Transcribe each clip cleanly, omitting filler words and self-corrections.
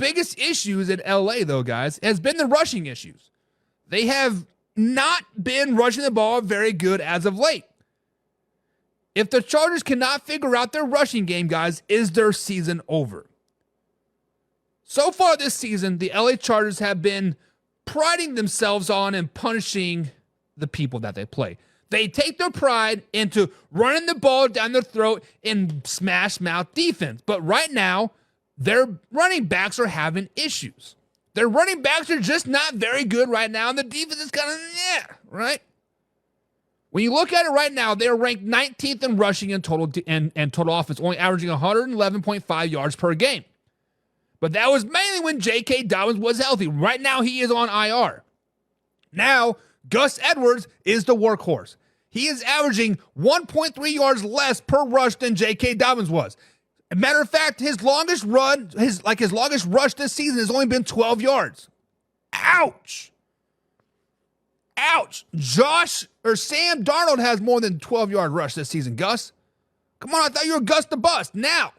biggest issues in LA, though, guys, has been the rushing issues. They have not been rushing the ball very good as of late. If the Chargers cannot figure out their rushing game, guys, is their season over? So far this season, the LA Chargers have been priding themselves on and punishing the people that they play. They take their pride into running the ball down their throat in smash mouth defense. But right now, their running backs are having issues. Their running backs are just not very good right now, and the defense is kind of, right? When you look at it right now, they're ranked 19th in rushing and total offense, only averaging 111.5 yards per game. But that was mainly when J.K. Dobbins was healthy. Right now, he is on IR. Now, Gus Edwards is the workhorse. He is averaging 1.3 yards less per rush than J.K. Dobbins was. As a matter of fact, his longest rush this season has only been 12 yards. Ouch. Ouch. Sam Darnold has more than 12-yard rush this season, Gus. Come on, I thought you were Gus the Bust. Now,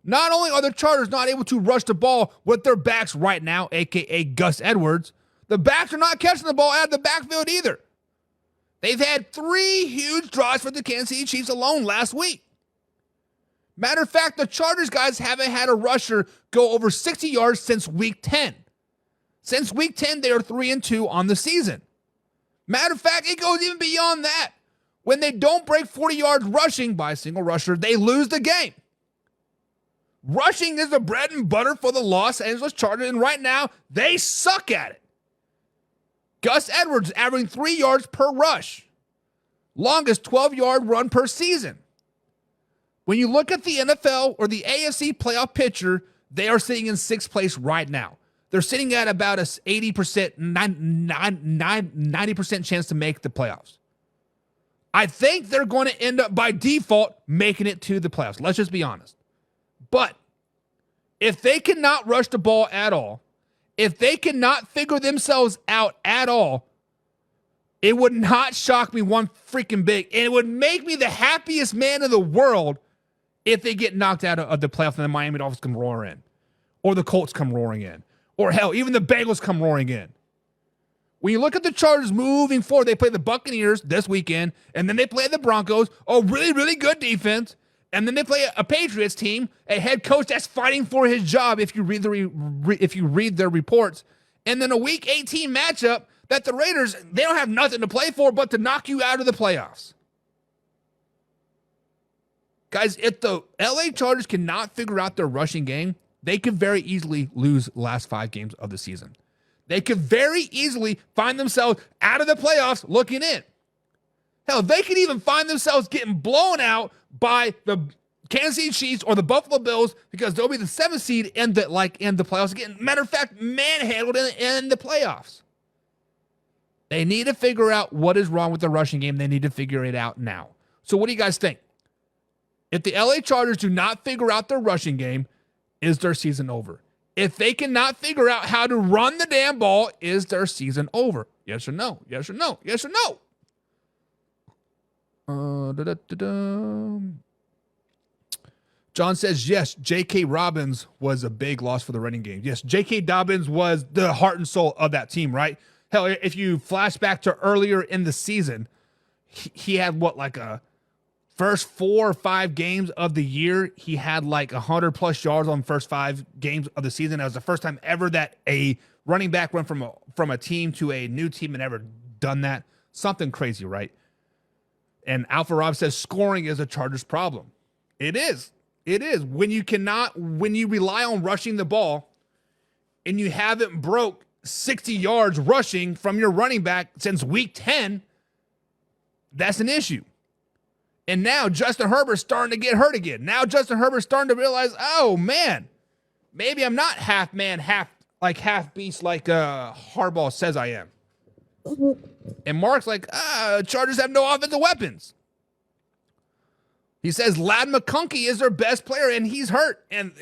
not only are the Chargers not able to rush the ball with their backs right now, a.k.a. Gus Edwards, the backs are not catching the ball out of the backfield either. They've had 3 huge draws for the Kansas City Chiefs alone last week. Matter of fact, the Chargers guys haven't had a rusher go over 60 yards since week 10. Since week 10, they are 3-2 on the season. Matter of fact, it goes even beyond that. When they don't break 40 yards rushing by a single rusher, they lose the game. Rushing is the bread and butter for the Los Angeles Chargers, and right now, they suck at it. Gus Edwards averaging 3 yards per rush. Longest 12-yard run per season. When you look at the NFL or the AFC playoff picture, they are sitting in 6th place right now. They're sitting at about a 80%, 90% chance to make the playoffs. I think they're going to end up by default making it to the playoffs. Let's just be honest. But if they cannot rush the ball at all, if they cannot figure themselves out at all, it would not shock me one freaking bit. And it would make me the happiest man in the world if they get knocked out of the playoffs and the Miami Dolphins come roaring in. Or the Colts come roaring in. Or hell, even the Bengals come roaring in. When you look at the Chargers moving forward, they play the Buccaneers this weekend, and then they play the Broncos, a really, really good defense, and then they play a Patriots team, a head coach that's fighting for his job if you read their reports, and then a Week 18 matchup that the Raiders, they don't have nothing to play for but to knock you out of the playoffs. Guys, if the LA Chargers cannot figure out their rushing game, they could very easily lose the last 5 games of the season. They could very easily find themselves out of the playoffs looking in. Hell, they could even find themselves getting blown out by the Kansas City Chiefs or the Buffalo Bills because they'll be the 7th seed in the playoffs again. Matter of fact, manhandled in the playoffs. They need to figure out what is wrong with the rushing game. They need to figure it out now. So what do you guys think? If the LA Chargers do not figure out their rushing game, is their season over? If they cannot figure out how to run the damn ball, is their season over? Yes or no? Yes or no? Yes or no? John says, yes, J.K. Dobbins was a big loss for the running game. Yes, J.K. Dobbins was the heart and soul of that team, right? Hell, if you flash back to earlier in the season, he had first 4 or 5 games of the year, he had 100+ yards on the first 5 games of the season. That was the first time ever that a running back went from a team to a new team and ever done that. Something crazy, right? And Alpha Rob says scoring is a Chargers problem. It is. It is. When you rely on rushing the ball and you haven't broke 60 yards rushing from your running back since week 10, that's an issue. And now Justin Herbert's starting to get hurt again. Now Justin Herbert's starting to realize, oh man, maybe I'm not half man, half beast like Harbaugh says I am. And Mark's like, Chargers have no offensive weapons. He says Ladd McConkey is their best player and he's hurt. And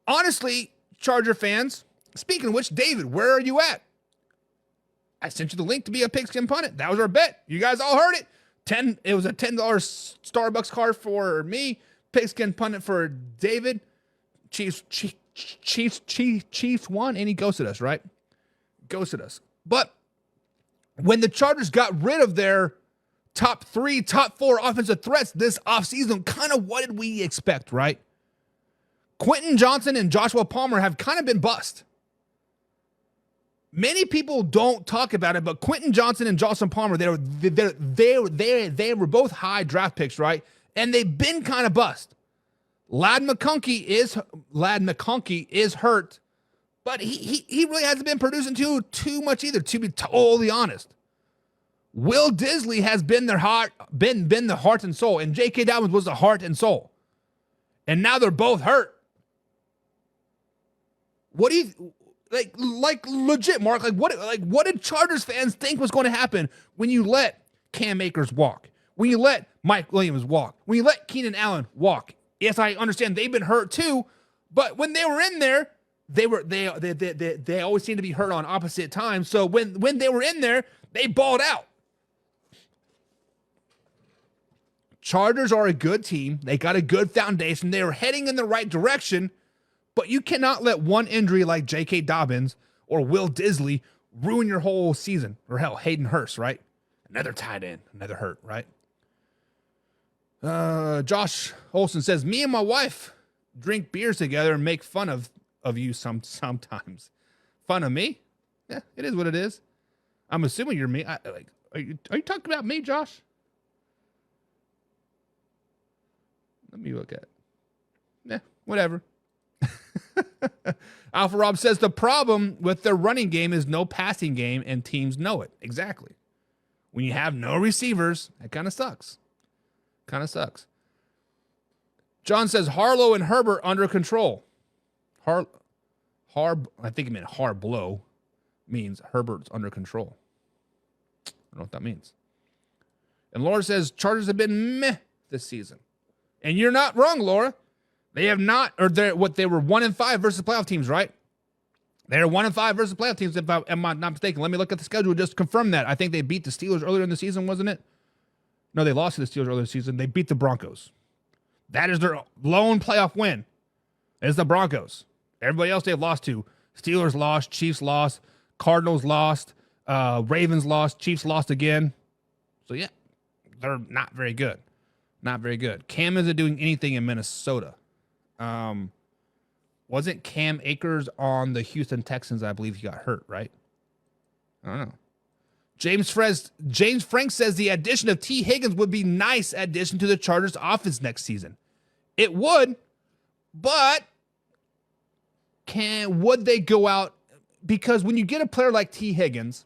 honestly, Charger fans, speaking of which, David, where are you at? I sent you the link to be a Pigskin Pundit. That was our bet. You guys all heard it. It was a $10 Starbucks card for me, Pigskin Pundit for David. Chiefs won, and he ghosted us, right? Ghosted us. But when the Chargers got rid of their top 3, top 4 offensive threats this offseason, kind of what did we expect, right? Quentin Johnson and Joshua Palmer have kind of been bust. Many people don't talk about it, but Quentin Johnson and Joshua Palmer, they were both high draft picks, right? And they've been kind of bust. Ladd McConkey is hurt, but he really hasn't been producing too much either, to be totally honest. Will Disley has been the heart and soul, and J.K. Dobbins was the heart and soul. And now they're both hurt. What do you like legit, Mark? What did Chargers fans think was going to happen when you let Cam Akers walk? When you let Mike Williams walk? When you let Keenan Allen walk? Yes, I understand they've been hurt too, but when they were in there, they always seem to be hurt on opposite times. So when they were in there, they balled out. Chargers are a good team. They got a good foundation. They are heading in the right direction, but you cannot let one injury like J.K. Dobbins or Will Disley ruin your whole season. Or hell, Hayden Hurst, right? Another tight end, another hurt, right? Josh Olson says, me and my wife drink beers together and make fun of you sometimes. Fun of me? Yeah, it is what it is. I'm assuming you're me. Are you talking about me, Josh? Let me look at it. Yeah, whatever. Alpha Rob says the problem with their running game is no passing game, and teams know it. Exactly. When you have no receivers, that kind of sucks. John says Harlow and Herbert under control. I think it meant Harblow means Herbert's under control. I don't know what that means. And Laura says Chargers have been meh this season. And you're not wrong, Laura. They have not, or they were 1-5 versus playoff teams, right? They're 1-5 versus playoff teams, if I am not mistaken. Let me look at the schedule just to confirm that. I think they beat the Steelers earlier in the season, wasn't it? No, they lost to the Steelers earlier in the season. They beat the Broncos. That is their lone playoff win. It's the Broncos. Everybody else they've lost to. Steelers lost, Chiefs lost, Cardinals lost, Ravens lost, Chiefs lost again. So, yeah, they're not very good. Not very good. Cam isn't doing anything in Minnesota. Wasn't Cam Akers on the Houston Texans? I believe he got hurt, right? I don't know. James Frank says the addition of T. Higgins would be nice addition to the Chargers offense next season. It would, but would they go out? Because when you get a player like T. Higgins,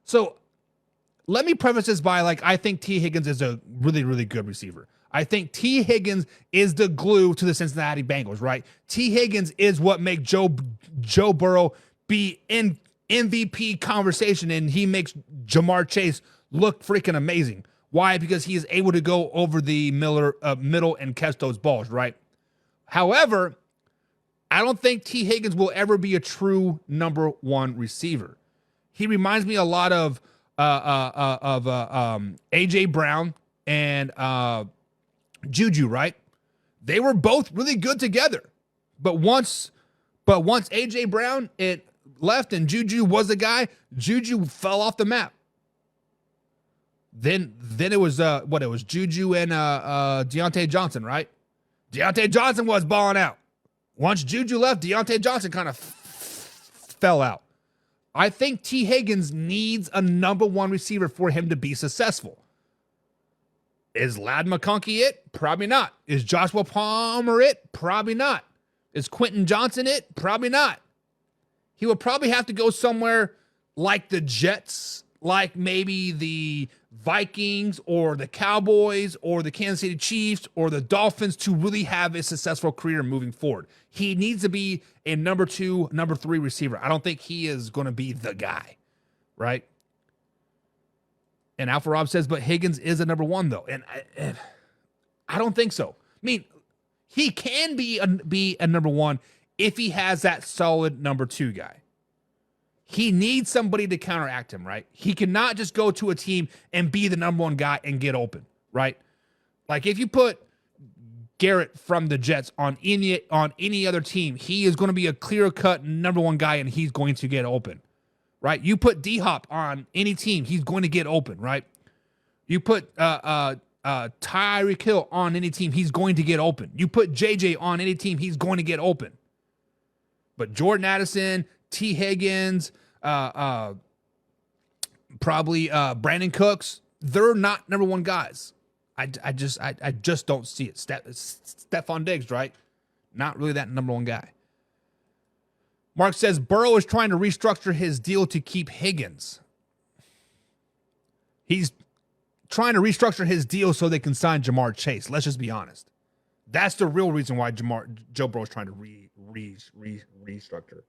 so let me preface this by I think T. Higgins is a really, really good receiver. I think T. Higgins is the glue to the Cincinnati Bengals, right? T. Higgins is what makes Joe Burrow be in MVP conversation, and he makes Jamar Chase look freaking amazing. Why? Because he is able to go over the middle and catch those balls, right? However, I don't think T. Higgins will ever be a true number one receiver. He reminds me a lot of A.J. Brown and Juju, right? They were both really good together. But once A.J. Brown left and Juju was the guy, Juju fell off the map. Then it was it was Juju and Deontay Johnson, right? Deontay Johnson was balling out. Once Juju left, Deontay Johnson kind of fell out. I think T. Higgins needs a number one receiver for him to be successful. Is Ladd McConkey it? Probably not. Is Joshua Palmer it? Probably not. Is Quentin Johnson it? Probably not. He would probably have to go somewhere like the Jets, like maybe the Vikings or the Cowboys or the Kansas City Chiefs or the Dolphins to really have a successful career moving forward. He needs to be a number 2, number 3 receiver. I don't think he is going to be the guy, right? And Alpha Rob says, but Higgins is a number 1, though. And I don't think so. I mean, he can be a number 1 if he has that solid number 2 guy. He needs somebody to counteract him, right? He cannot just go to a team and be the number 1 guy and get open, right? Like if you put Garrett from the Jets on any other team, he is going to be a clear-cut number one guy, and he's going to get open, right? You put D-Hop on any team, he's going to get open, right? You put Tyreek Hill on any team, he's going to get open. You put JJ on any team, he's going to get open. But Jordan Addison, T. Higgins, probably Brandon Cooks, they're not number one guys. I just don't see it. Stephon Diggs, right? Not really that number one guy. Mark says Burrow is trying to restructure his deal to keep Higgins. He's trying to restructure his deal so they can sign Jamar Chase. Let's just be honest. That's the real reason why Joe Burrow is trying to restructure.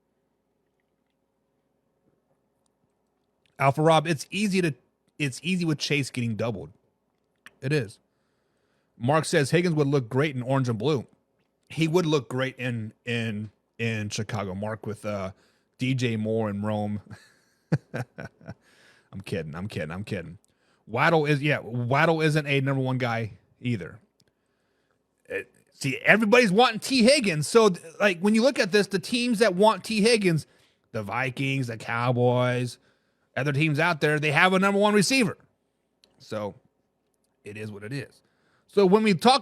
Alpha Rob, it's easy with Chase getting doubled. It is. Mark says Higgins would look great in orange and blue. He would look great in Chicago, Mark, with DJ Moore and Rome. I'm kidding. Waddle isn't a number one guy either. See, everybody's wanting T. Higgins. So, like, when you look at this, the teams that want T. Higgins, the Vikings, the Cowboys, other teams out there, they have a number one receiver. So, it is what it is. So, when we talk